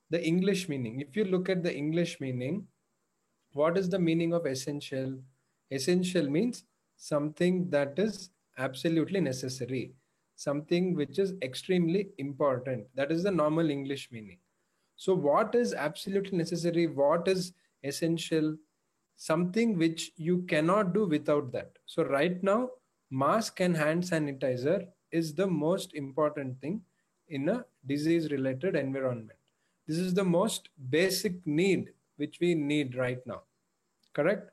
the English meaning. If you look at the English meaning, what is the meaning of essential? Essential means something that is absolutely necessary, something which is extremely important. That is the normal English meaning. So, what is absolutely necessary? What is essential? Something which you cannot do without that. So, right now, mask and hand sanitizer is the most important thing in a disease related environment. This is the most basic need which we need right now. Correct?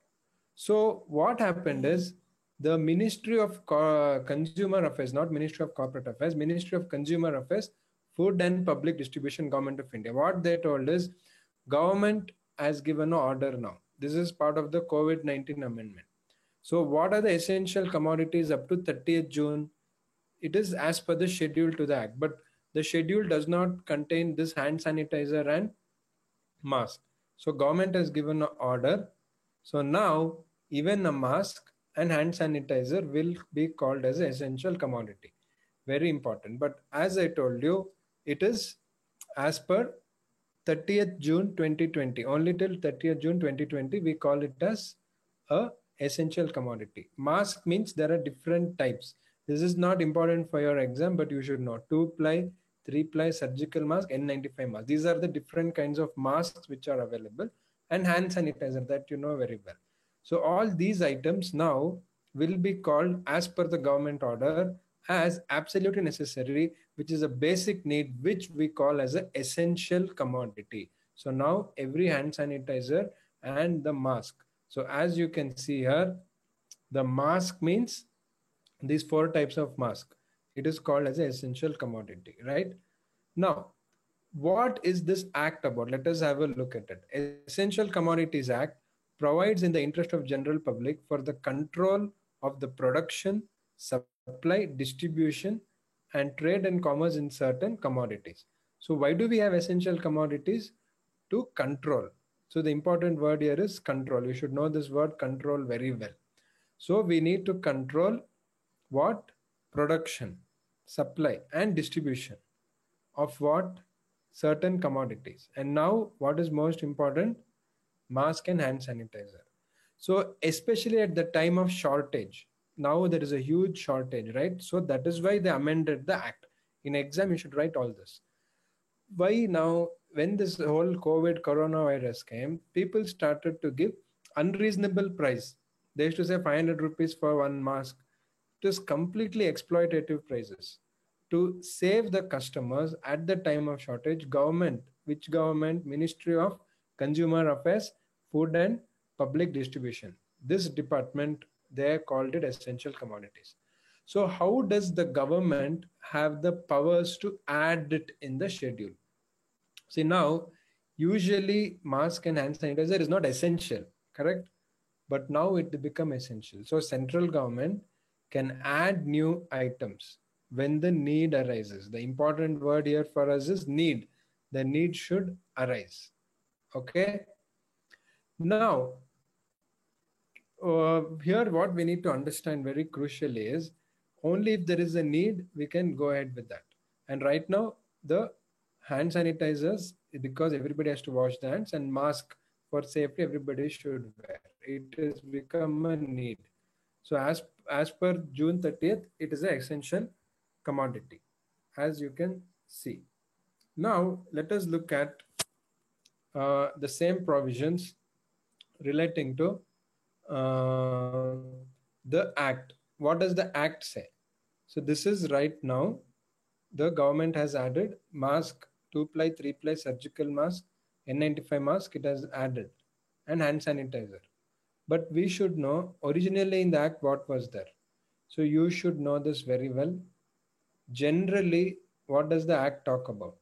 So, what happened is the Ministry of Consumer Affairs, not Ministry of Corporate Affairs, Ministry of Consumer Affairs, Food and Public Distribution, Government of India. What they told is government has given an order now. This is part of the COVID-19 amendment. So, what are the essential commodities up to 30th June? It is as per the schedule to the act, but the schedule does not contain this hand sanitizer and mask. So government has given an order. So now even a mask and hand sanitizer will be called as an essential commodity. Very important. But as I told you, it is as per 30th June 2020. Only till 30th June 2020 we call it as a essential commodity. Mask means there are different types. This is not important for your exam, but you should know 2-ply, 3-ply, surgical mask, N95 mask. These are the different kinds of masks which are available, and hand sanitizer that you know very well. So all these items now will be called as per the government order as absolutely necessary, which is a basic need which we call as an essential commodity. So now every hand sanitizer and the mask. So as you can see here, the mask means these four types of mask. It is called as an essential commodity, right? Now, what is this act about? Let us have a look at it. Essential Commodities Act provides in the interest of general public for the control of the production, supply, distribution, and trade and commerce in certain commodities. So why do we have essential commodities? To control. So the important word here is control. You should know this word control very well. So we need to control what? Production, supply, and distribution of what? Certain commodities. And now what is most important? Mask and hand sanitizer. So especially at the time of shortage, now there is a huge shortage, right? So that is why they amended the act. In exam you should write all this. Why now? When this whole COVID coronavirus came, people started to give unreasonable price. They used to say 500 rupees for one mask. It was completely exploitative prices. To save the customers at the time of shortage, government, which government? Ministry of Consumer Affairs, Food and Public Distribution. This department, they called it essential commodities. So how does the government have the powers to add it in the schedule? See now, usually mask and hand sanitizer is not essential, correct? But now it become essential. So central government can add new items when the need arises. The important word here for us is need. The need should arise. Okay. Now, here what we need to understand very crucially is only if there is a need, we can go ahead with that. And right now, the hand sanitizers, because everybody has to wash the hands, and mask for safety, everybody should wear. It has become a need. So as per June 30th, it is an essential commodity, as you can see. Now, let us look at the same provisions relating to the act. What does the act say? So this is right now, the government has added mask, 2-ply, 3-ply, surgical mask, N95 mask, it has added, and hand sanitizer. But we should know originally in the act what was there. So you should know this very well. Generally, what does the act talk about?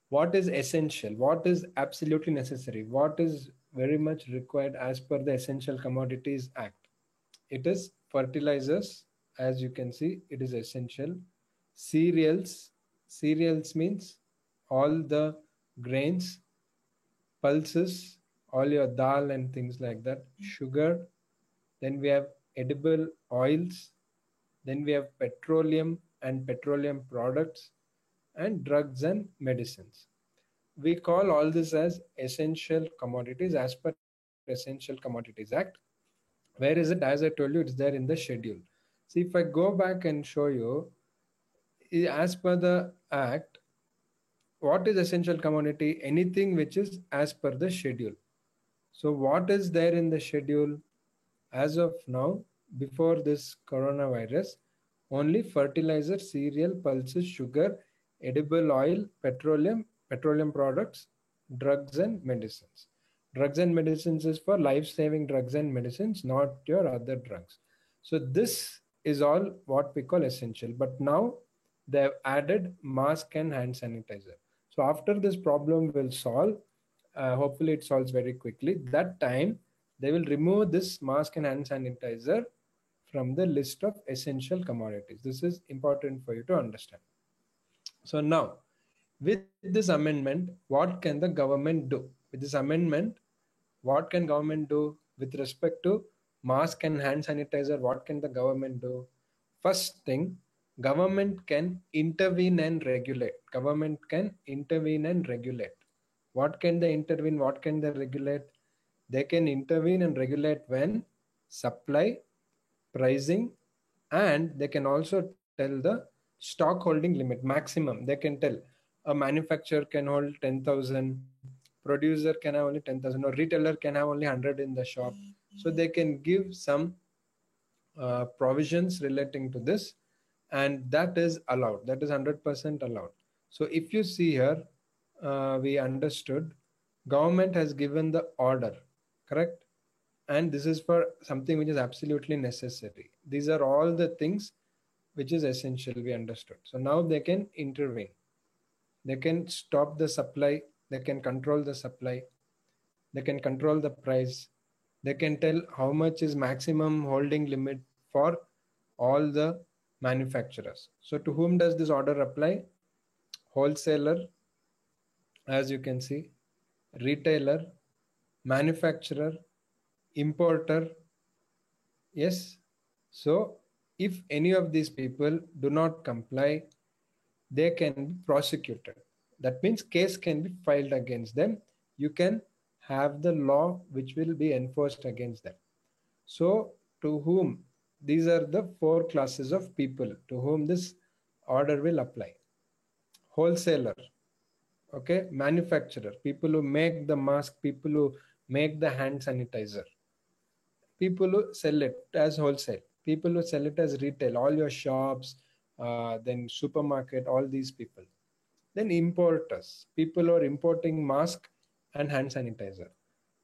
What is essential? What is absolutely necessary? What is very much required as per the Essential Commodities Act? It is fertilizers, as you can see, it is essential. Cereals, cereals means all the grains, pulses, all your dal and things like that. Sugar, then we have edible oils, then we have petroleum and petroleum products, and drugs and medicines. we call all this as essential commodities as per Essential Commodities Act. Where is it? As I told you, it's there in the schedule. See, if I go back and show you, as per the act, what is essential commodity? Anything which is as per the schedule. So what is there in the schedule? As of now, before this coronavirus, only fertilizer, cereal, pulses, sugar, edible oil, petroleum products, drugs and medicines. Drugs and medicines is for life-saving drugs and medicines, not your other drugs. So this is all what we call essential. But now they have added mask and hand sanitizer. So after this problem will solve, hopefully it solves very quickly. That time they will remove this mask and hand sanitizer from the list of essential commodities. This is important for you to understand. So now, with this amendment, what can the government do? With this amendment, what can government do with respect to mask and hand sanitizer? What can the government do? First thing, government can intervene and regulate. Government can intervene and regulate. What can they intervene? What can they regulate? They can intervene and regulate when supply, pricing, and they can also tell the stock holding limit maximum. They can tell a manufacturer can hold 10,000, producer can have only 10,000, or retailer can have only 100 in the shop. So they can give some provisions relating to this, and that is allowed. That is 100% allowed. So if you see here, we understood government has given the order, correct? And this is for something which is absolutely necessary. These are all the things which is essential, we understood. So now they can intervene. They can stop the supply. They can control the supply. They can control the price. They can tell how much is maximum holding limit for all the manufacturers. So to whom does this order apply? Wholesaler, as you can see, retailer, manufacturer, importer. Yes. So if any of these people do not comply, they can be prosecuted. That means case can be filed against them. You can have the law which will be enforced against them. So to whom? These are the four classes of people to whom this order will apply. Wholesaler, okay, manufacturer, people who make the mask, people who make the hand sanitizer, people who sell it as wholesale, people who sell it as retail, all your shops, then supermarket, all these people. Then importers, people who are importing mask and hand sanitizer.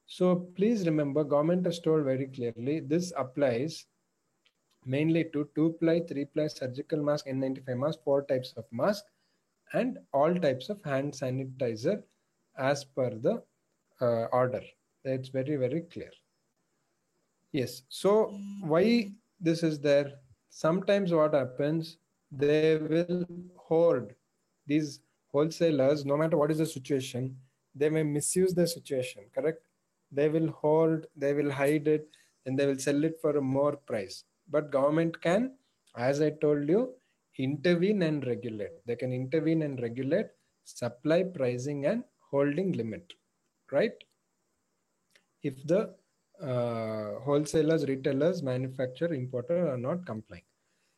So please remember, government has told very clearly this applies mainly to 2-ply, 3-ply surgical mask, N95 mask, 4 types of mask, and all types of hand sanitizer as per the order. It's very, very clear. Yes. So why this is there? Sometimes what happens, they will hoard. These wholesalers, no matter what is the situation, they may misuse the situation, correct? They will hoard, they will hide it, and they will sell it for a more price. But government can, as I told you, intervene and regulate. They can intervene and regulate supply, pricing, and holding limit, right? If the wholesalers, retailers, manufacturer, importer are not complying.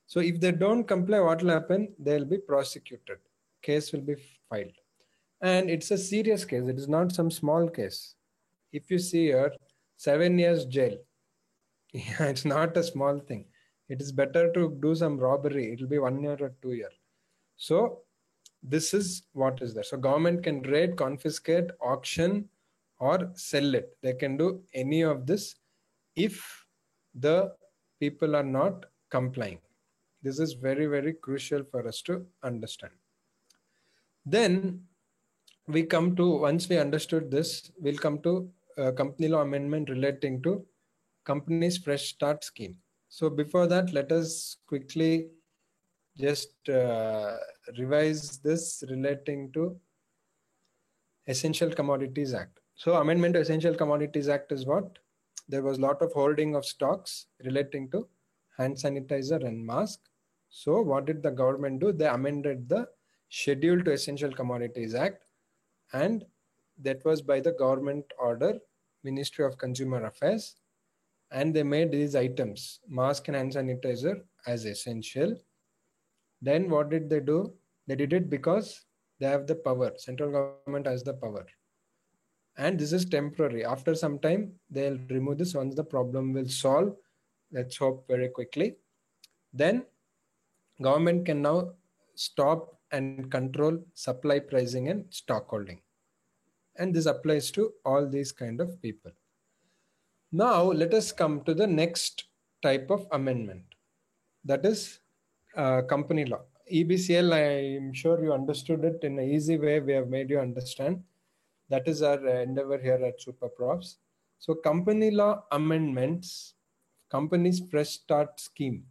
So if they don't comply, what will happen? They'll be prosecuted. Case will be filed. And it's a serious case. It is not some small case. If you see here, 7 years jail. Yeah, it's not a small thing. It is better to do some robbery. It will be 1 year or 2 year. So this is what is there. So government can raid, confiscate, auction, or sell it. They can do any of this if the people are not complying. This is very, very crucial for us to understand. Then we come to, once we understood this, we'll come to company law amendment relating to company's fresh start scheme. So before that, let us quickly just revise this relating to Essential Commodities Act. So amendment to Essential Commodities Act is what? There was a lot of holding of stocks relating to hand sanitizer and mask. So what did the government do? They amended the schedule to Essential Commodities Act, and that was by the government order, Ministry of Consumer Affairs, and they made these items, mask and hand sanitizer, as essential. Then what did they do? They did it because they have the power. Central government has the power. And this is temporary. After some time, they'll remove this once the problem will solve. Let's hope very quickly. Then government can now stop and control supply pricing and stock holding. And this applies to all these kind of people. Now let us come to the next type of amendment, that is company law. EBCL, I'm sure you understood it in an easy way. We have made you understand. That is our endeavor here at Super Profs. So company law amendments, company's fresh start scheme.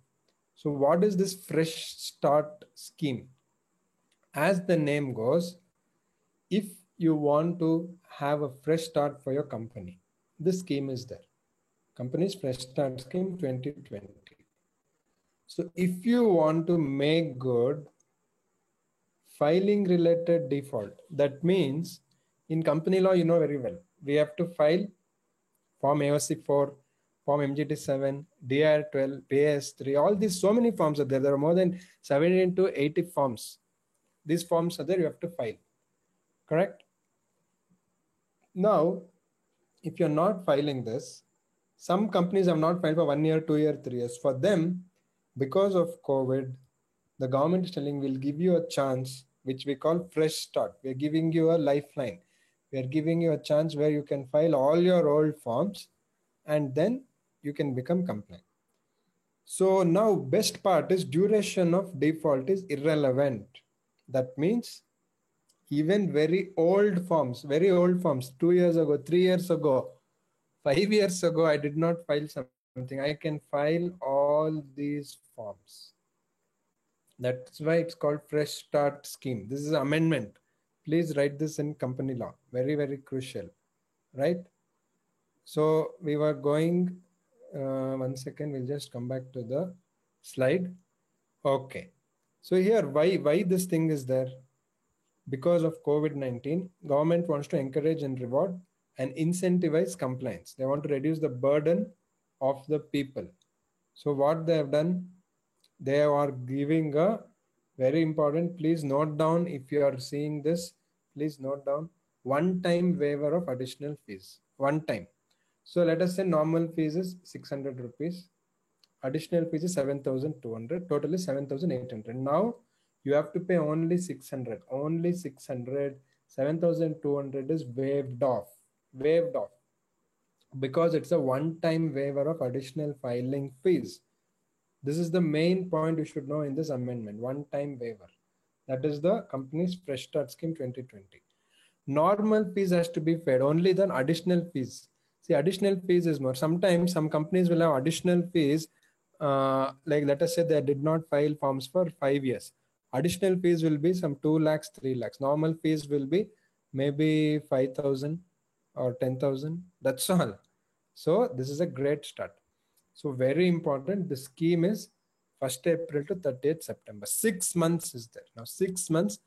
So what is this fresh start scheme? As the name goes, if you want to have a fresh start for your company, this scheme is there. Company's fresh start scheme 2020. So if you want to make good filing related default, that means in company law, you know very well, we have to file Form AOC 4, Form MGT 7, DIR 12, BAS 3, all these, so many forms are there. There are more than 17 to 80 forms. These forms are there, you have to file, correct? Now, if you're not filing this, some companies have not filed for 1 year, 2 years, 3 years. For them, because of COVID, the government is telling we'll give you a chance, which we call fresh start. We're giving you a lifeline. We're giving you a chance where you can file all your old forms and then you can become compliant. So now best part is duration of default is irrelevant. That means even very old forms, 2 years ago, 3 years ago, 5 years ago, I did not file something. I can file all these forms. That's why it's called fresh start scheme. This is amendment. Please write this in company law. Very, very crucial, right? So we were going, 1 second, we'll just come back to the slide. Okay. So here, why this thing is there? Because of COVID-19, government wants to encourage and reward and incentivize compliance. They want to reduce the burden of the people. So what they have done, they are giving a very important, please note down if you are seeing this, please note down, one-time waiver of additional fees, one time. So let us say normal fees is 600 rupees, additional fees is 7,200, total is 7,800. Now you have to pay only 600, only 600, 7,200 is waived off, because it's a one-time waiver of additional filing fees. This is the main point you should know in this amendment, one-time waiver. That is the company's fresh start scheme 2020. Normal fees has to be paid, only then additional fees. See, additional fees is more. Sometimes some companies will have additional fees, like let us say they did not file forms for 5 years. Additional fees will be some 2 lakhs, 3 lakhs. Normal fees will be maybe 5,000 or 10,000. That's all. So this is a great start. So very important, the scheme is 1st April to 30th September. 6 months is there. Now 6 months,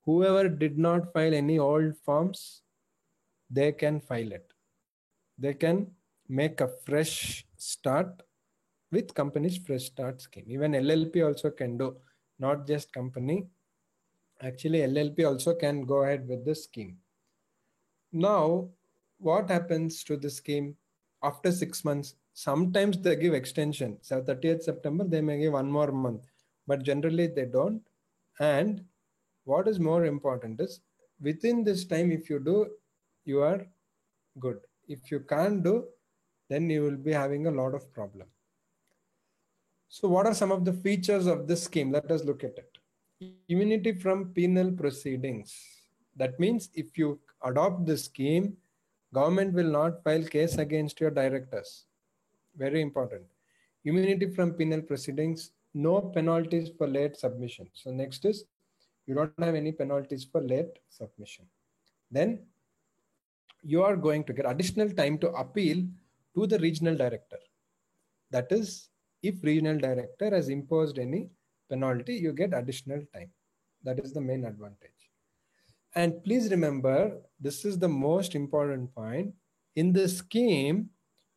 whoever did not file any old forms, they can file it. They can make a fresh start with company's fresh start scheme. Even LLP also can do, not just company. Actually, LLP also can go ahead with the scheme. Now, what happens to the scheme after 6 months? Sometimes they give extension. So 30th September, they may give 1 more month, but generally they don't. And what is more important is within this time, if you do, you are good. If you can't do, then you will be having a lot of problem. So what are some of the features of this scheme? Let us look at it. Immunity from penal proceedings. That means if you adopt the scheme, government will not file case against your directors. Very important. Immunity from penal proceedings, no penalties for late submission. So next is, you don't have any penalties for late submission. Then you are going to get additional time to appeal to the regional director. That is, if regional director has imposed any penalty, you get additional time. That is the main advantage. And please remember, this is the most important point. In this scheme,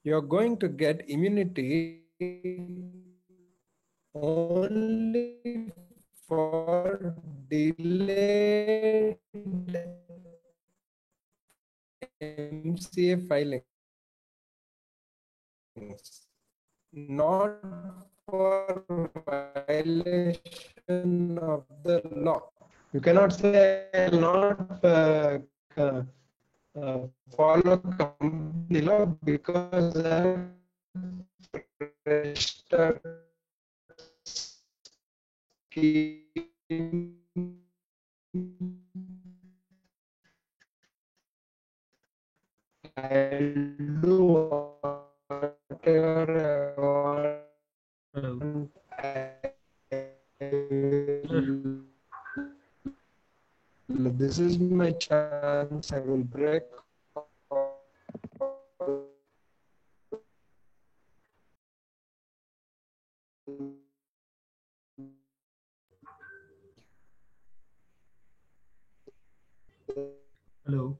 you're going to get immunity only for delayed MCA filings, not for violation of the law. You cannot say I'll not follow company law because I'm registered scheme. I'll do whatever I want. Hello. This is my chance. I will break Hello.